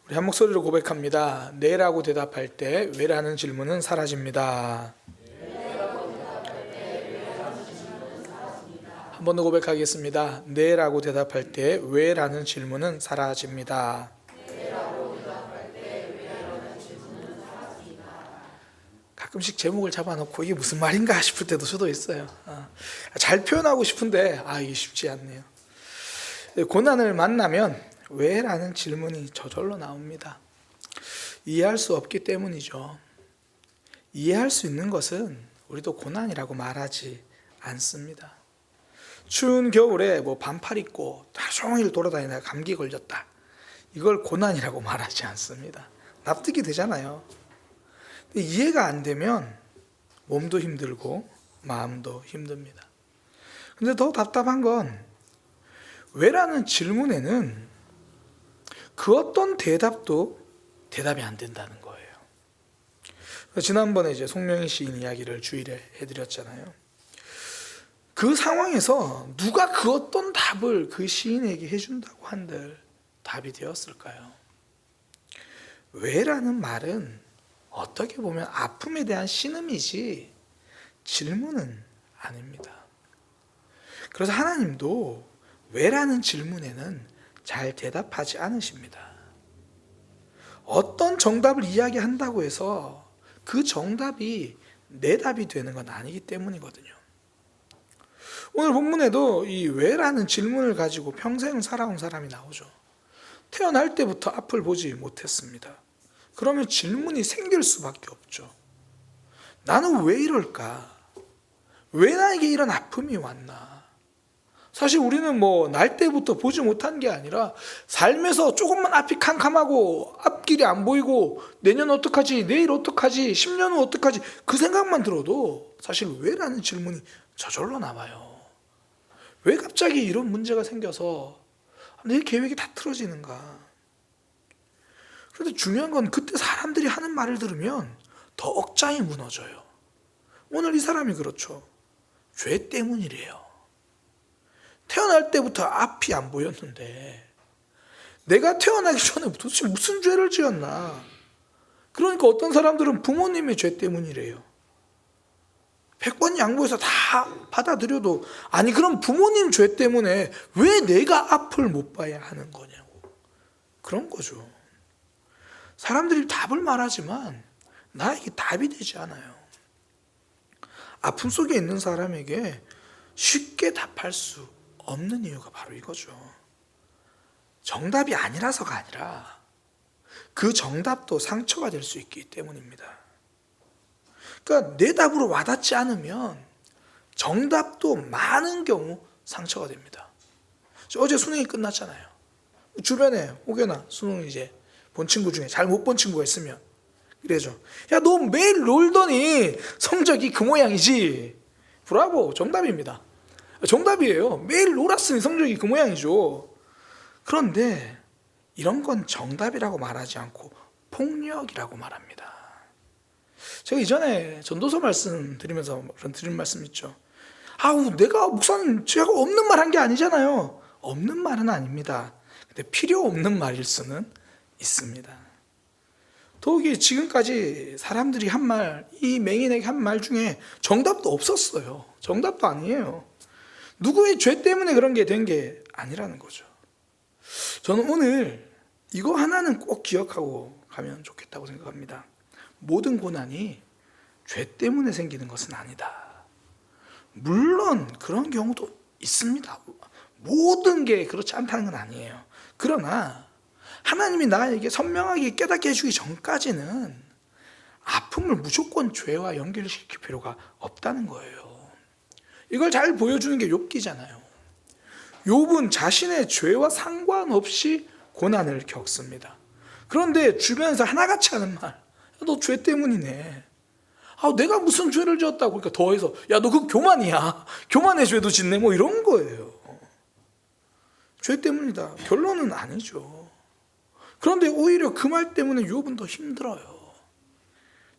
우리 한 목소리로 고백합니다. 네라고 대답할 때 왜라는 질문은 사라집니다. 한 번 더 고백하겠습니다. 네라고 대답할 때 왜라는 질문은 사라집니다. 가끔씩 제목을 잡아놓고 이게 무슨 말인가 싶을 때도 저도 있어요. 잘 표현하고 싶은데 이게 쉽지 않네요. 고난을 만나면 왜? 라는 질문이 저절로 나옵니다. 이해할 수 없기 때문이죠. 이해할 수 있는 것은 우리도 고난이라고 말하지 않습니다. 추운 겨울에 반팔 입고 하루 종일 돌아다니다가 감기 걸렸다, 이걸 고난이라고 말하지 않습니다. 납득이 되잖아요. 근데 이해가 안 되면 몸도 힘들고 마음도 힘듭니다. 근데 더 답답한 건 왜라는 질문에는 그 어떤 대답도 대답이 안 된다는 거예요. 지난번에 송명희 시인 이야기를 주일에 해드렸잖아요. 그 상황에서 누가 그 어떤 답을 그 시인에게 해준다고 한들 답이 되었을까요? 왜라는 말은 어떻게 보면 아픔에 대한 신음이지 질문은 아닙니다. 그래서 하나님도 왜라는 질문에는 잘 대답하지 않으십니다. 어떤 정답을 이야기한다고 해서 그 정답이 내 답이 되는 건 아니기 때문이거든요. 오늘 본문에도 이 왜라는 질문을 가지고 평생을 살아온 사람이 나오죠. 태어날 때부터 앞을 보지 못했습니다. 그러면 질문이 생길 수밖에 없죠. 나는 왜 이럴까? 왜 나에게 이런 아픔이 왔나? 사실 우리는 날 때부터 보지 못한 게 아니라 삶에서 조금만 앞이 캄캄하고 앞길이 안 보이고 내년 어떡하지, 내일 어떡하지, 10년 후 어떡하지, 그 생각만 들어도 사실 왜라는 질문이 저절로 나와요. 왜 갑자기 이런 문제가 생겨서 내 계획이 다 틀어지는가? 그런데 중요한 건 그때 사람들이 하는 말을 들으면 더 억장이 무너져요. 오늘 이 사람이 그렇죠. 죄 때문이래요. 태어날 때부터 앞이 안 보였는데 내가 태어나기 전에 도대체 무슨 죄를 지었나? 그러니까 어떤 사람들은 부모님의 죄 때문이래요. 100번 양보해서 다 받아들여도 아니 그럼 부모님 죄 때문에 왜 내가 앞을 못 봐야 하는 거냐고. 그런 거죠. 사람들이 답을 말하지만 나에게 답이 되지 않아요. 아픔 속에 있는 사람에게 쉽게 답할 수 없는 이유가 바로 이거죠. 정답이 아니라서가 아니라 그 정답도 상처가 될 수 있기 때문입니다. 그러니까 내 답으로 와닿지 않으면 정답도 많은 경우 상처가 됩니다. 어제 수능이 끝났잖아요. 주변에 혹여나 수능 이제 본 친구 중에 잘 못 본 친구가 있으면 그래죠. 야, 너 매일 놀더니 성적이 그 모양이지. 브라보, 정답입니다. 정답이에요. 매일 놀았으니 성적이 그 모양이죠. 그런데 이런 건 정답이라고 말하지 않고 폭력이라고 말합니다. 제가 이전에 전도서 말씀 드리면서 드린 말씀 있죠. 내가 목사님 제가 없는 말 한 게 아니잖아요. 없는 말은 아닙니다. 근데 필요 없는 말일 수는 있습니다. 더욱이 지금까지 사람들이 한 말, 이 맹인에게 한 말 중에 정답도 없었어요. 정답도 아니에요. 누구의 죄 때문에 그런 게 된 게 아니라는 거죠. 저는 오늘 이거 하나는 꼭 기억하고 가면 좋겠다고 생각합니다. 모든 고난이 죄 때문에 생기는 것은 아니다. 물론 그런 경우도 있습니다. 모든 게 그렇지 않다는 건 아니에요. 그러나 하나님이 나에게 선명하게 깨닫게 해주기 전까지는 아픔을 무조건 죄와 연결시킬 필요가 없다는 거예요. 이걸 잘 보여주는 게 욥기잖아요. 욥은 자신의 죄와 상관없이 고난을 겪습니다. 그런데 주변에서 하나같이 하는 말, 너 죄 때문이네. 내가 무슨 죄를 지었다고. 그러니까 더해서 야, 너 그거 교만이야. 교만의 죄도 짓네. 이런 거예요. 죄 때문이다. 결론은 아니죠. 그런데 오히려 그 말 때문에 욥은 더 힘들어요.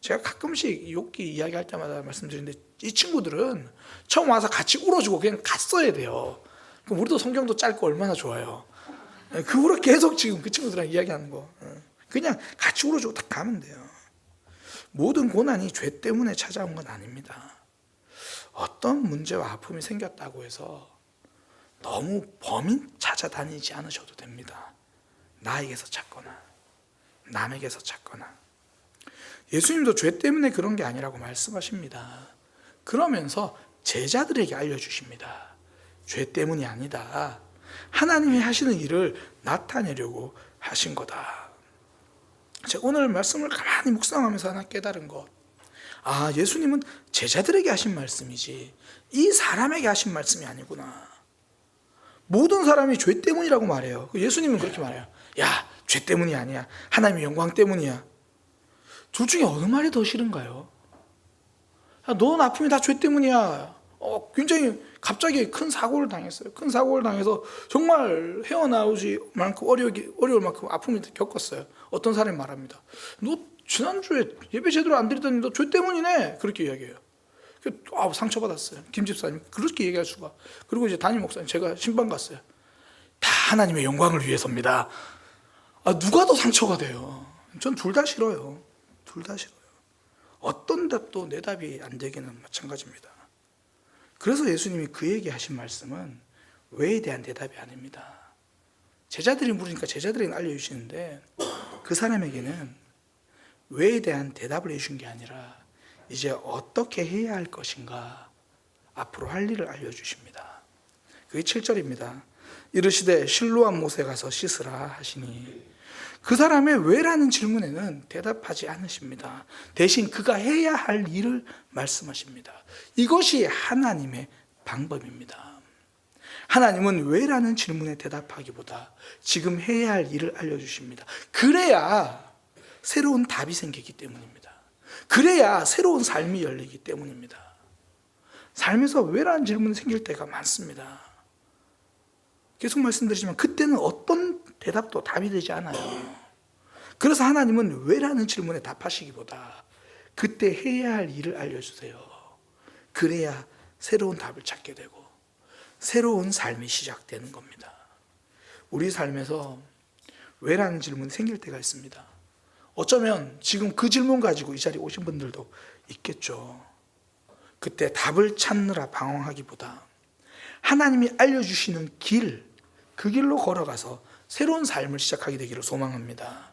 제가 가끔씩 욥기 이야기할 때마다 말씀드리는데 이 친구들은 처음 와서 같이 울어주고 그냥 갔어야 돼요. 그럼 우리도 성경도 짧고 얼마나 좋아요. 그 후로 계속 지금 그 친구들이랑 이야기하는 거. 그냥 같이 울어주고 딱 가면 돼요. 모든 고난이 죄 때문에 찾아온 건 아닙니다. 어떤 문제와 아픔이 생겼다고 해서 너무 범인 찾아다니지 않으셔도 됩니다. 나에게서 찾거나 남에게서 찾거나. 예수님도 죄 때문에 그런 게 아니라고 말씀하십니다. 그러면서 제자들에게 알려주십니다. 죄 때문이 아니다. 하나님이 하시는 일을 나타내려고 하신 거다. 제가 오늘 말씀을 가만히 묵상하면서 하나 깨달은 것. 아, 예수님은 제자들에게 하신 말씀이지 이 사람에게 하신 말씀이 아니구나. 모든 사람이 죄 때문이라고 말해요. 예수님은 그렇게 말해요. 야, 죄 때문이 아니야. 하나님의 영광 때문이야. 둘 중에 어느 말이 더 싫은가요? 야, 넌 아픔이 다 죄 때문이야. 굉장히 갑자기 큰 사고를 당했어요. 큰 사고를 당해서 정말 헤어나오지 만큼 어려울 만큼 아픔을 겪었어요. 어떤 사람이 말합니다. 너 지난주에 예배 제대로 안 드리더니 너 죄 때문이네. 그렇게 이야기해요. 상처받았어요. 김 집사님 그렇게 얘기할 수가. 그리고 이제 담임 목사님 제가 신방 갔어요. 다 하나님의 영광을 위해서입니다. 누가 더 상처가 돼요? 전 둘 다 싫어요. 둘 다 싫어요. 어떤 답도 내 답이 안 되기는 마찬가지입니다. 그래서 예수님이 그에게 하신 말씀은 왜에 대한 대답이 아닙니다. 제자들이 물으니까 제자들에게 알려주시는데 그 사람에게는 왜에 대한 대답을 해준 게 아니라 이제 어떻게 해야 할 것인가 앞으로 할 일을 알려주십니다. 그게 7절입니다. 이르시되 실로암 못에 가서 씻으라 하시니 그 사람의 왜라는 질문에는 대답하지 않으십니다. 대신 그가 해야 할 일을 말씀하십니다. 이것이 하나님의 방법입니다. 하나님은 왜라는 질문에 대답하기보다 지금 해야 할 일을 알려주십니다. 그래야 새로운 답이 생기기 때문입니다. 그래야 새로운 삶이 열리기 때문입니다. 삶에서 왜라는 질문이 생길 때가 많습니다. 계속 말씀드리지만 그때는 어떤 대답도 답이 되지 않아요. 그래서 하나님은 왜라는 질문에 답하시기보다 그때 해야 할 일을 알려주세요. 그래야 새로운 답을 찾게 되고 새로운 삶이 시작되는 겁니다. 우리 삶에서 왜라는 질문이 생길 때가 있습니다. 어쩌면 지금 그 질문 가지고 이 자리에 오신 분들도 있겠죠. 그때 답을 찾느라 방황하기보다 하나님이 알려주시는 그 길로 걸어가서 새로운 삶을 시작하게 되기를 소망합니다.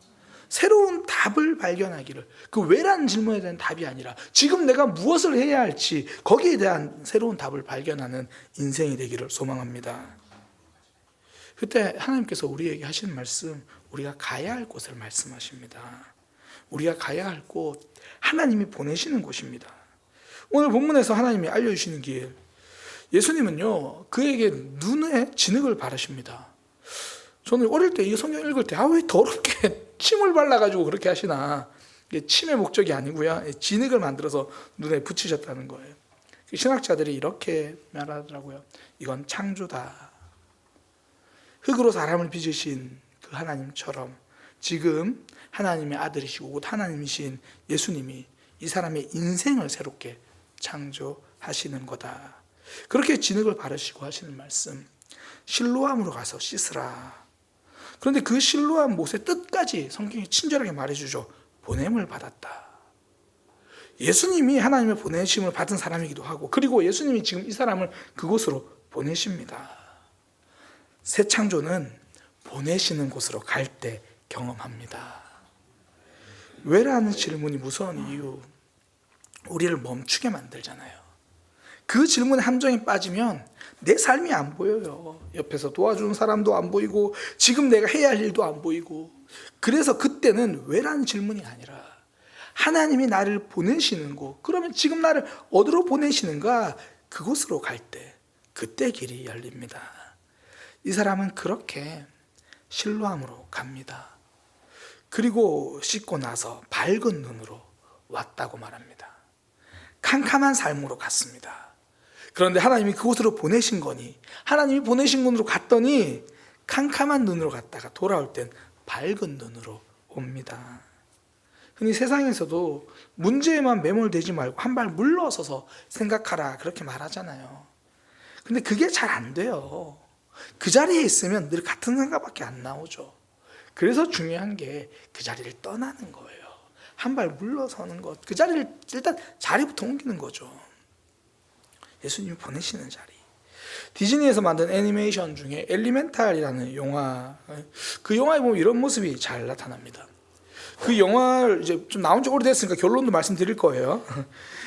새로운 답을 발견하기를, 그 왜라는 질문에 대한 답이 아니라 지금 내가 무엇을 해야 할지 거기에 대한 새로운 답을 발견하는 인생이 되기를 소망합니다. 그때 하나님께서 우리에게 하시는 말씀, 우리가 가야 할 곳을 말씀하십니다. 우리가 가야 할 곳, 하나님이 보내시는 곳입니다. 오늘 본문에서 하나님이 알려주시는 길, 예수님은요 그에게 눈에 진흙을 바르십니다. 저는 어릴 때 이 성경 읽을 때 왜 더럽게 침을 발라가지고 그렇게 하시나. 이게 침의 목적이 아니고요, 진흙을 만들어서 눈에 붙이셨다는 거예요. 신학자들이 이렇게 말하더라고요. 이건 창조다. 흙으로 사람을 빚으신 그 하나님처럼 지금 하나님의 아들이시고 곧 하나님이신 예수님이 이 사람의 인생을 새롭게 창조하시는 거다. 그렇게 진흙을 바르시고 하시는 말씀, 실로암으로 가서 씻으라. 그런데 그 실로암 못의 뜻까지 성경이 친절하게 말해주죠. 보냄을 받았다. 예수님이 하나님의 보내심을 받은 사람이기도 하고, 그리고 예수님이 지금 이 사람을 그곳으로 보내십니다. 새 창조는 보내시는 곳으로 갈 때 경험합니다. 왜라는 질문이 무서운 이유, 우리를 멈추게 만들잖아요. 그 질문의 함정에 빠지면 내 삶이 안 보여요. 옆에서 도와주는 사람도 안 보이고 지금 내가 해야 할 일도 안 보이고. 그래서 그때는 왜라는 질문이 아니라 하나님이 나를 보내시는 곳, 그러면 지금 나를 어디로 보내시는가, 그곳으로 갈 때 그때 길이 열립니다. 이 사람은 그렇게 실로암으로 갑니다. 그리고 씻고 나서 밝은 눈으로 왔다고 말합니다. 캄캄한 삶으로 갔습니다. 그런데 하나님이 그곳으로 보내신 거니, 하나님이 보내신 곳으로 갔더니 캄캄한 눈으로 갔다가 돌아올 땐 밝은 눈으로 옵니다. 흔히 세상에서도 문제에만 매몰되지 말고 한 발 물러서서 생각하라, 그렇게 말하잖아요. 근데 그게 잘 안 돼요. 그 자리에 있으면 늘 같은 생각밖에 안 나오죠. 그래서 중요한 게 그 자리를 떠나는 거예요. 한 발 물러서는 것, 그 자리를 일단 자리부터 옮기는 거죠. 예수님이 보내시는 자리. 디즈니에서 만든 애니메이션 중에 엘리멘탈이라는 영화, 그 영화에 보면 이런 모습이 잘 나타납니다. 그 영화를 이제 좀 나온 지 오래됐으니까 결론도 말씀드릴 거예요.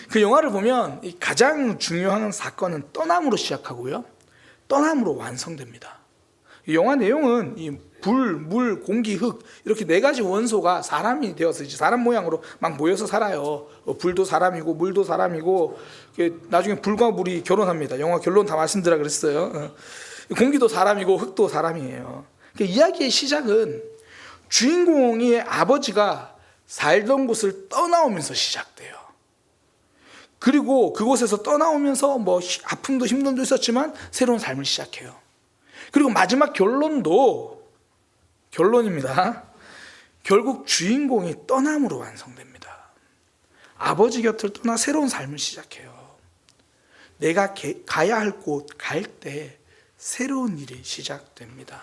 그 영화를 보면 가장 중요한 사건은 떠남으로 시작하고요, 떠남으로 완성됩니다. 이 영화 내용은 이 불, 물, 공기, 흙 이렇게 네 가지 원소가 사람이 되어서 이제 사람 모양으로 막 모여서 살아요. 불도 사람이고 물도 사람이고, 나중에 불과 물이 결혼합니다. 영화 결론 다 말씀드리라 그랬어요. 공기도 사람이고 흙도 사람이에요. 이야기의 시작은 주인공의 아버지가 살던 곳을 떠나오면서 시작돼요. 그리고 그곳에서 떠나오면서 뭐 아픔도 힘듦도 있었지만 새로운 삶을 시작해요. 그리고 마지막 결론입니다. 결국 주인공이 떠남으로 완성됩니다. 아버지 곁을 떠나 새로운 삶을 시작해요. 내가 가야 할 곳 갈 때 새로운 일이 시작됩니다.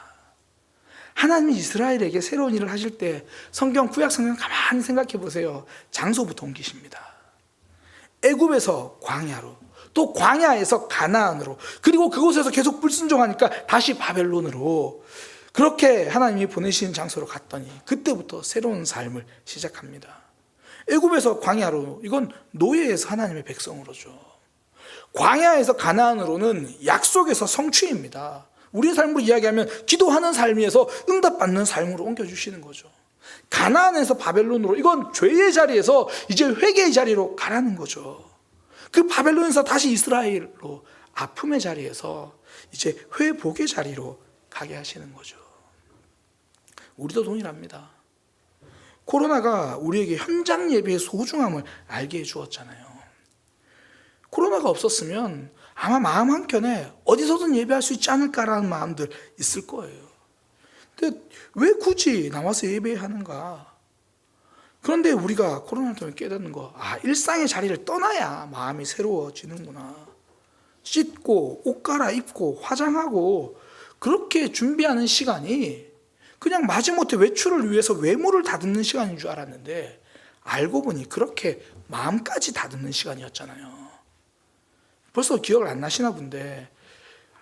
하나님이 이스라엘에게 새로운 일을 하실 때 성경, 구약 성경 가만히 생각해 보세요. 장소부터 옮기십니다. 애굽에서 광야로, 또 광야에서 가나안으로, 그리고 그곳에서 계속 불순종하니까 다시 바벨론으로, 그렇게 하나님이 보내신 장소로 갔더니 그때부터 새로운 삶을 시작합니다. 애굽에서 광야로, 이건 노예에서 하나님의 백성으로죠. 광야에서 가나안으로는 약속에서 성취입니다. 우리의 삶으로 이야기하면 기도하는 삶에서 응답받는 삶으로 옮겨주시는 거죠. 가나안에서 바벨론으로, 이건 죄의 자리에서 이제 회개의 자리로 가라는 거죠. 그 바벨론에서 다시 이스라엘로, 아픔의 자리에서 이제 회복의 자리로 가게 하시는 거죠. 우리도 동일합니다. 코로나가 우리에게 현장 예배의 소중함을 알게 해주었잖아요. 코로나가 없었으면 아마 마음 한켠에 어디서든 예배할 수 있지 않을까라는 마음들 있을 거예요. 근데 왜 굳이 나와서 예배하는가? 그런데 우리가 코로나 때문에 깨닫는 거, 일상의 자리를 떠나야 마음이 새로워지는구나. 씻고 옷 갈아입고 화장하고 그렇게 준비하는 시간이 그냥 마지못해 외출을 위해서 외모를 다듬는 시간인 줄 알았는데, 알고 보니 그렇게 마음까지 다듬는 시간이었잖아요. 벌써 기억을 안 나시나 본데,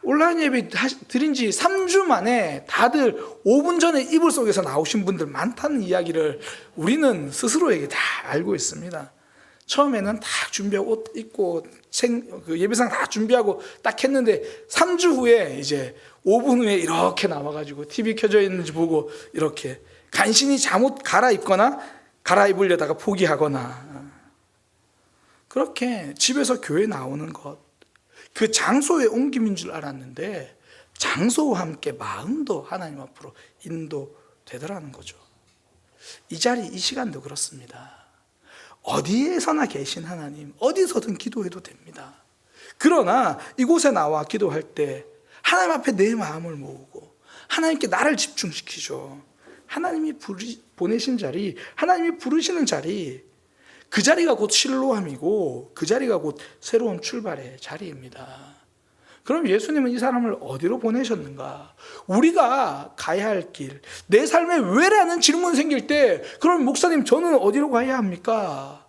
온라인 예배 드린 지 3주 만에 다들 5분 전에 이불 속에서 나오신 분들 많다는 이야기를 우리는 스스로에게 다 알고 있습니다. 처음에는 다 준비하고 옷 입고 예배상 다 준비하고 딱 했는데 3주 후에 이제 5분 후에 이렇게 나와가지고 TV 켜져 있는지 보고 이렇게 간신히 잠옷 갈아입거나 갈아입으려다가 포기하거나, 그렇게 집에서 교회 나오는 것, 그 장소의 옮김인 줄 알았는데 장소와 함께 마음도 하나님 앞으로 인도되더라는 거죠. 이 자리, 이 시간도 그렇습니다. 어디에서나 계신 하나님, 어디서든 기도해도 됩니다. 그러나 이곳에 나와 기도할 때 하나님 앞에 내 마음을 모으고 하나님께 나를 집중시키죠. 하나님이 보내신 자리, 하나님이 부르시는 자리, 그 자리가 곧 실로함이고 그 자리가 곧 새로운 출발의 자리입니다. 그럼 예수님은 이 사람을 어디로 보내셨는가? 우리가 가야 할 길, 내 삶에 왜라는 질문이 생길 때, 그럼 목사님 저는 어디로 가야 합니까?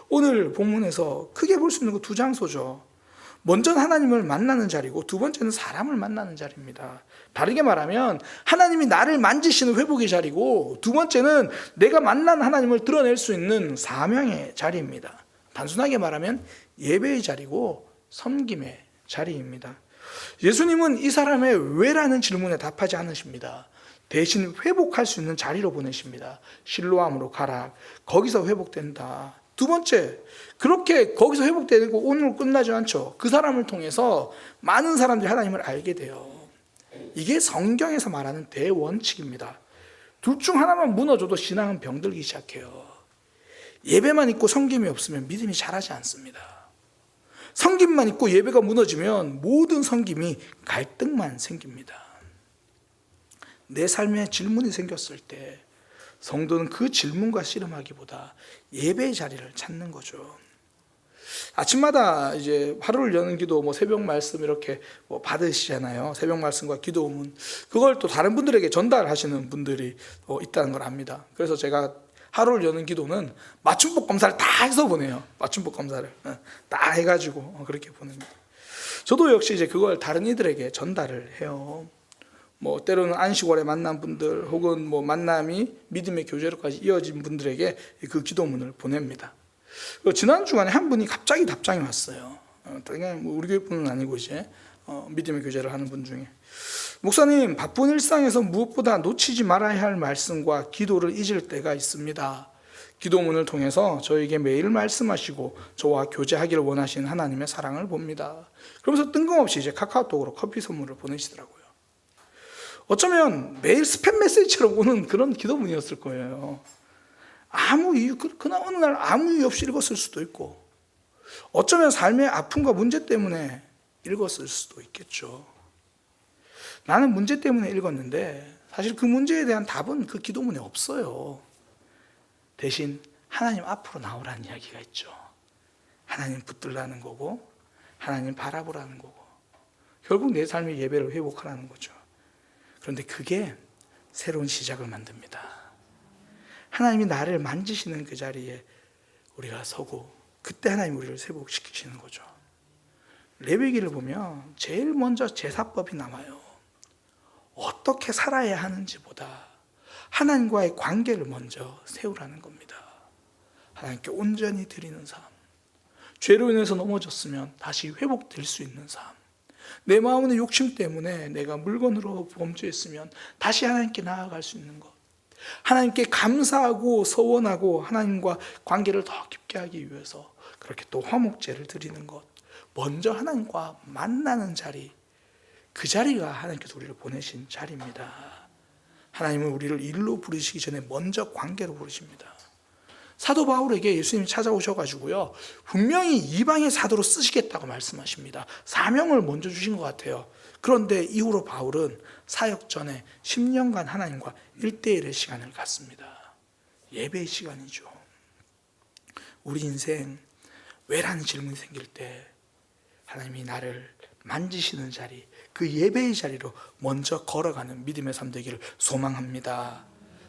오늘 본문에서 크게 볼 수 있는 거 두 장소죠. 먼저는 하나님을 만나는 자리고 두 번째는 사람을 만나는 자리입니다. 다르게 말하면 하나님이 나를 만지시는 회복의 자리고, 두 번째는 내가 만난 하나님을 드러낼 수 있는 사명의 자리입니다. 단순하게 말하면 예배의 자리고 섬김의 자리입니다. 예수님은 이 사람의 왜라는 질문에 답하지 않으십니다. 대신 회복할 수 있는 자리로 보내십니다. 실로암으로 가라. 거기서 회복된다. 두 번째, 그렇게 거기서 회복되고 오늘 끝나지 않죠. 그 사람을 통해서 많은 사람들이 하나님을 알게 돼요. 이게 성경에서 말하는 대원칙입니다. 둘 중 하나만 무너져도 신앙은 병들기 시작해요. 예배만 있고 섬김이 없으면 믿음이 자라지 않습니다. 섬김만 있고 예배가 무너지면 모든 섬김이 갈등만 생깁니다. 내 삶에 질문이 생겼을 때 성도는 그 질문과 씨름하기보다 예배의 자리를 찾는 거죠. 아침마다 이제 하루를 여는 기도, 뭐 새벽 말씀 이렇게 뭐 받으시잖아요. 새벽 말씀과 기도문. 그걸 또 다른 분들에게 전달하시는 분들이 있다는 걸 압니다. 그래서 제가 하루를 여는 기도는 맞춤법 검사를 다 해서 보내요. 맞춤법 검사를 다 해가지고 그렇게 보냅니다. 저도 역시 이제 그걸 다른 이들에게 전달을 해요. 뭐 때로는 안식월에 만난 분들, 혹은 뭐 만남이 믿음의 교제로까지 이어진 분들에게 그 기도문을 보냅니다. 지난 주간에 한 분이 갑자기 답장이 왔어요. 뭐 우리 교회 분은 아니고 이제 믿음의 교제를 하는 분 중에, 목사님, 바쁜 일상에서 무엇보다 놓치지 말아야 할 말씀과 기도를 잊을 때가 있습니다. 기도문을 통해서 저에게 매일 말씀하시고 저와 교제하기를 원하시는 하나님의 사랑을 봅니다. 그러면서 뜬금없이 이제 카카오톡으로 커피 선물을 보내시더라고요. 어쩌면 매일 스팸 메시지처럼 오는 그런 기도문이었을 거예요. 아무 이유, 그날 어느 날 아무 이유 없이 읽었을 수도 있고, 어쩌면 삶의 아픔과 문제 때문에 읽었을 수도 있겠죠. 나는 문제 때문에 읽었는데 사실 그 문제에 대한 답은 그 기도문에 없어요. 대신 하나님 앞으로 나오라는 이야기가 있죠. 하나님 붙들라는 거고, 하나님 바라보라는 거고, 결국 내 삶의 예배를 회복하라는 거죠. 그런데 그게 새로운 시작을 만듭니다. 하나님이 나를 만지시는 그 자리에 우리가 서고, 그때 하나님 우리를 회복시키시는 거죠. 레위기를 보면 제일 먼저 제사법이 남아요. 어떻게 살아야 하는지보다 하나님과의 관계를 먼저 세우라는 겁니다. 하나님께 온전히 드리는 삶, 죄로 인해서 넘어졌으면 다시 회복될 수 있는 삶, 내 마음의 욕심 때문에 내가 물건으로 범죄했으면 다시 하나님께 나아갈 수 있는 것, 하나님께 감사하고 서원하고 하나님과 관계를 더 깊게 하기 위해서 그렇게 또 화목제를 드리는 것, 먼저 하나님과 만나는 자리, 그 자리가 하나님께서 우리를 보내신 자리입니다. 하나님은 우리를 일로 부르시기 전에 먼저 관계로 부르십니다. 사도 바울에게 예수님이 찾아오셔가지고요, 분명히 이방의 사도로 쓰시겠다고 말씀하십니다. 사명을 먼저 주신 것 같아요. 그런데 이후로 바울은 사역 전에 10년간 하나님과 1대1의 시간을 갖습니다. 예배의 시간이죠. 우리 인생 왜라는 질문이 생길 때 하나님이 나를 만지시는 자리, 그 예배의 자리로 먼저 걸어가는 믿음의 삶 되기를 소망합니다.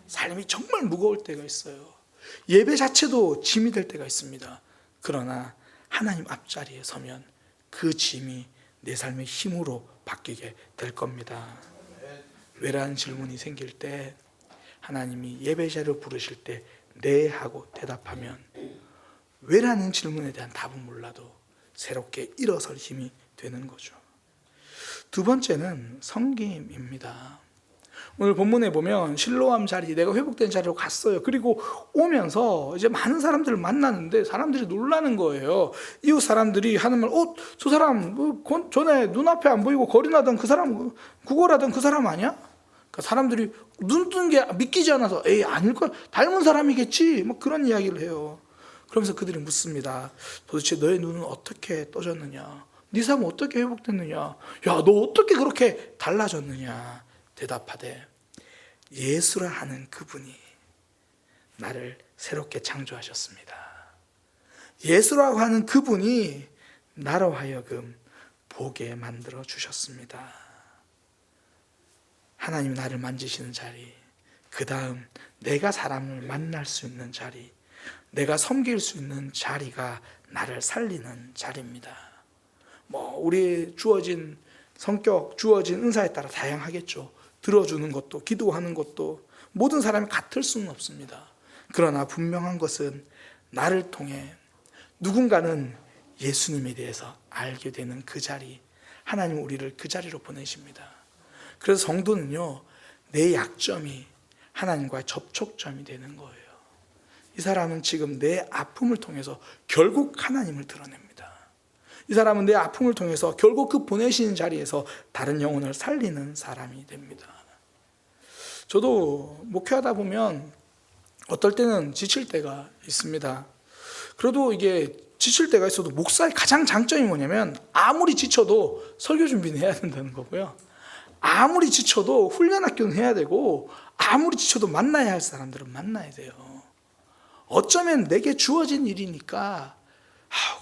삶이 정말 무거울 때가 있어요. 예배 자체도 짐이 될 때가 있습니다. 그러나 하나님 앞자리에 서면 그 짐이 내 삶의 힘으로 바뀌게 될 겁니다. 왜라는 질문이 생길 때 하나님이 예배 자리로 부르실 때 네 하고 대답하면 왜라는 질문에 대한 답은 몰라도 새롭게 일어설 힘이 되는 거죠. 두 번째는 섬김입니다. 오늘 본문에 보면 실로암 자리, 내가 회복된 자리로 갔어요. 그리고 오면서 이제 많은 사람들을 만나는데 사람들이 놀라는 거예요. 이웃 사람들이 하는 말, 저 사람 전에 눈앞에 안 보이고 거리나던 그 사람, 구걸하던 그 사람 아니야? 그러니까 사람들이 눈 뜬 게 믿기지 않아서 에이 아닐 걸, 닮은 사람이겠지, 뭐 그런 이야기를 해요. 그러면서 그들이 묻습니다. 도대체 너의 눈은 어떻게 떠졌느냐? 네 삶은 어떻게 회복됐느냐? 야, 너 어떻게 그렇게 달라졌느냐? 대답하되 예수라 하는 그분이 나를 새롭게 창조하셨습니다. 예수라고 하는 그분이 나로 하여금 보게 만들어 주셨습니다. 하나님이 나를 만지시는 자리, 그 다음 내가 사람을 만날 수 있는 자리, 내가 섬길 수 있는 자리가 나를 살리는 자리입니다. 우리 주어진 성격, 주어진 은사에 따라 다양하겠죠. 들어주는 것도, 기도하는 것도 모든 사람이 같을 수는 없습니다. 그러나 분명한 것은 나를 통해 누군가는 예수님에 대해서 알게 되는 그 자리, 하나님 우리를 그 자리로 보내십니다. 그래서 성도는요, 내 약점이 하나님과의 접촉점이 되는 거예요. 이 사람은 지금 내 아픔을 통해서 결국 하나님을 드러냅니다. 이 사람은 내 아픔을 통해서 결국 그 보내시는 자리에서 다른 영혼을 살리는 사람이 됩니다. 저도 목회하다 보면 어떨 때는 지칠 때가 있습니다. 그래도 이게 지칠 때가 있어도 목사의 가장 장점이 뭐냐면 아무리 지쳐도 설교 준비는 해야 된다는 거고요. 아무리 지쳐도 훈련 학교는 해야 되고, 아무리 지쳐도 만나야 할 사람들은 만나야 돼요. 어쩌면 내게 주어진 일이니까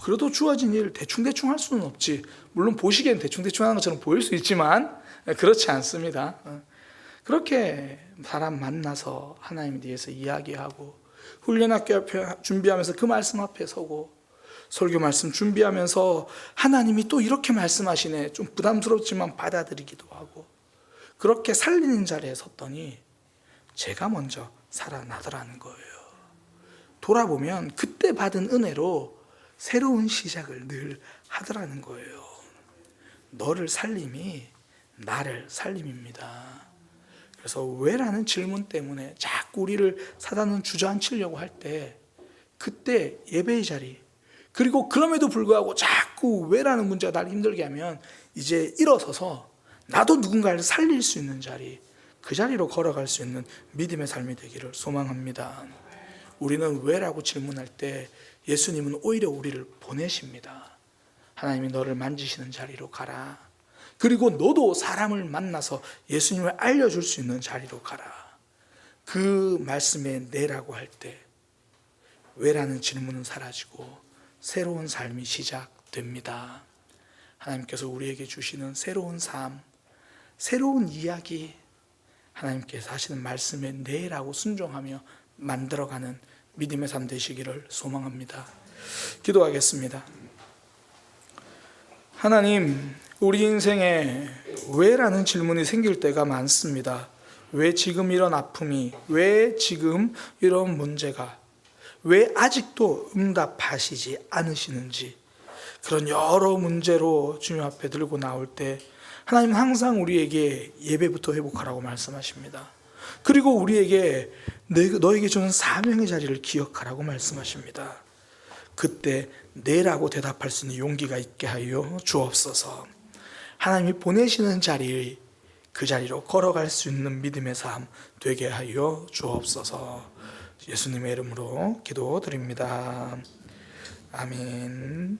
그래도 주어진 일 대충대충 할 수는 없지. 물론 보시기엔 대충대충 하는 것처럼 보일 수 있지만 그렇지 않습니다. 그렇게 사람 만나서 하나님에 대해서 이야기하고, 훈련학교 앞에 준비하면서 그 말씀 앞에 서고, 설교 말씀 준비하면서 하나님이 또 이렇게 말씀하시네, 좀 부담스럽지만 받아들이기도 하고, 그렇게 살리는 자리에 섰더니 제가 먼저 살아나더라는 거예요. 돌아보면 그때 받은 은혜로 새로운 시작을 늘 하더라는 거예요. 너를 살림이 나를 살림입니다. 그래서 왜라는 질문 때문에 자꾸 우리를 사단은 주저앉히려고 할 때, 그때 예배의 자리, 그리고 그럼에도 불구하고 자꾸 왜라는 문제가 나를 힘들게 하면 이제 일어서서 나도 누군가를 살릴 수 있는 자리, 그 자리로 걸어갈 수 있는 믿음의 삶이 되기를 소망합니다. 우리는 왜라고 질문할 때 예수님은 오히려 우리를 보내십니다. 하나님이 너를 만지시는 자리로 가라. 그리고 너도 사람을 만나서 예수님을 알려줄 수 있는 자리로 가라. 그 말씀에 네라고 할 때 왜라는 질문은 사라지고 새로운 삶이 시작됩니다. 하나님께서 우리에게 주시는 새로운 삶, 새로운 이야기, 하나님께서 하시는 말씀에 네라고 순종하며 만들어가는 믿음의 삶 되시기를 소망합니다. 기도하겠습니다. 하나님, 우리 인생에 왜라는 질문이 생길 때가 많습니다. 왜 지금 이런 아픔이, 왜 지금 이런 문제가, 왜 아직도 응답하시지 않으시는지, 그런 여러 문제로 주님 앞에 들고 나올 때 하나님 항상 우리에게 예배부터 회복하라고 말씀하십니다. 그리고 우리에게 너에게 주는 사명의 자리를 기억하라고 말씀하십니다. 그때 네라고 대답할 수 있는 용기가 있게 하여 주옵소서. 하나님이 보내시는 자리, 그 자리로 걸어갈 수 있는 믿음의 삶 되게 하여 주옵소서. 예수님의 이름으로 기도드립니다. 아멘.